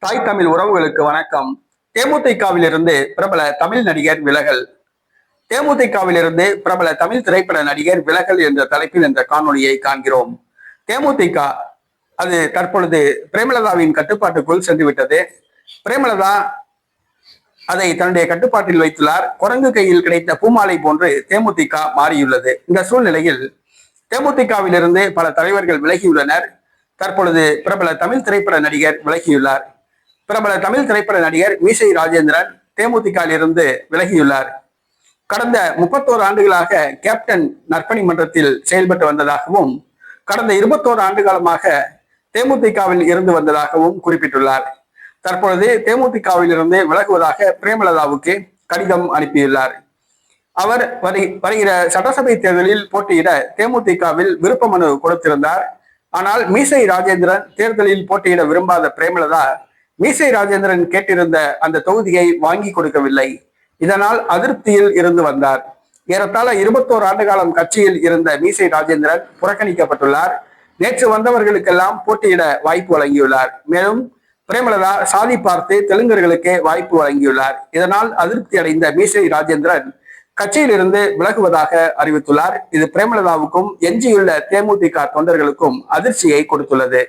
தாய் தமிழ் உறவுகளுக்கு வணக்கம். தேமுதிகவிலிருந்து பிரபல தமிழ் நடிகர் விலகல். தேமுதிகவிலிருந்து பிரபல தமிழ் திரைப்பட நடிகர் விலகல் என்ற தலைப்பில் இந்த காணொலியை காண்கிறோம். தேமுதிக அது தற்பொழுது பிரேமலதாவின் கட்டுப்பாட்டுக்குள் சென்றுவிட்டது. பிரேமலதா அதை தன்னுடைய கட்டுப்பாட்டில் வைத்துள்ளார். குரங்கு கையில் கிடைத்த பூமாலை போன்று தேமுதிக மாறியுள்ளது. இந்த சூழ்நிலையில் தேமுதிகவிலிருந்து பல தலைவர்கள் விலகியுள்ளனர். தற்பொழுது பிரபல தமிழ் திரைப்பட நடிகர் விலகியுள்ளார். பிரபல தமிழ் திரைப்பட நடிகர் மீசை ராஜேந்திரன் தேமுதிகவிலிருந்து விலகியுள்ளார். கடந்த 31 ஆண்டுகளாக கேப்டன் நற்பணி மன்றத்தில் செயல்பட்டு வந்ததாகவும் கடந்த 21 ஆண்டு காலமாக தேமுதிகவில் இருந்து வந்ததாகவும் குறிப்பிட்டுள்ளார். தற்பொழுது தேமுதிகவில் இருந்து விலகுவதாக பிரேமலதாவுக்கு கடிதம் அனுப்பியுள்ளார். அவர் வருகிற சட்டசபை தேர்தலில் போட்டியிட தேமுதிகவில் விருப்ப மனு கொடுத்திருந்தார். ஆனால் மீசை ராஜேந்திரன் தேர்தலில் போட்டியிட விரும்பாத பிரேமலதா மீசை ராஜேந்திரன் கேட்டிருந்த அந்த தொகுதியை வாங்கி கொடுக்கவில்லை. இதனால் அதிருப்தியில் இருந்து வந்தார். ஏறத்தாழ 21 ஆண்டு காலம் கட்சியில் இருந்த மீசை ராஜேந்திரன் புறக்கணிக்கப்பட்டுள்ளார். நேற்று வந்தவர்களுக்கெல்லாம் போட்டியிட வாய்ப்பு வழங்கியுள்ளார். மேலும் பிரேமலதா சாதி பார்த்து தெலுங்கர்களுக்கே வாய்ப்பு வழங்கியுள்ளார். இதனால் அதிருப்தி அடைந்த மீசை ராஜேந்திரன் கட்சியிலிருந்து விலகுவதாக அறிவித்துள்ளார். இது பிரேமலதாவுக்கும் எஞ்சியுள்ள தேமுதிக தொண்டர்களுக்கும் அதிர்ச்சியை கொடுத்துள்ளது.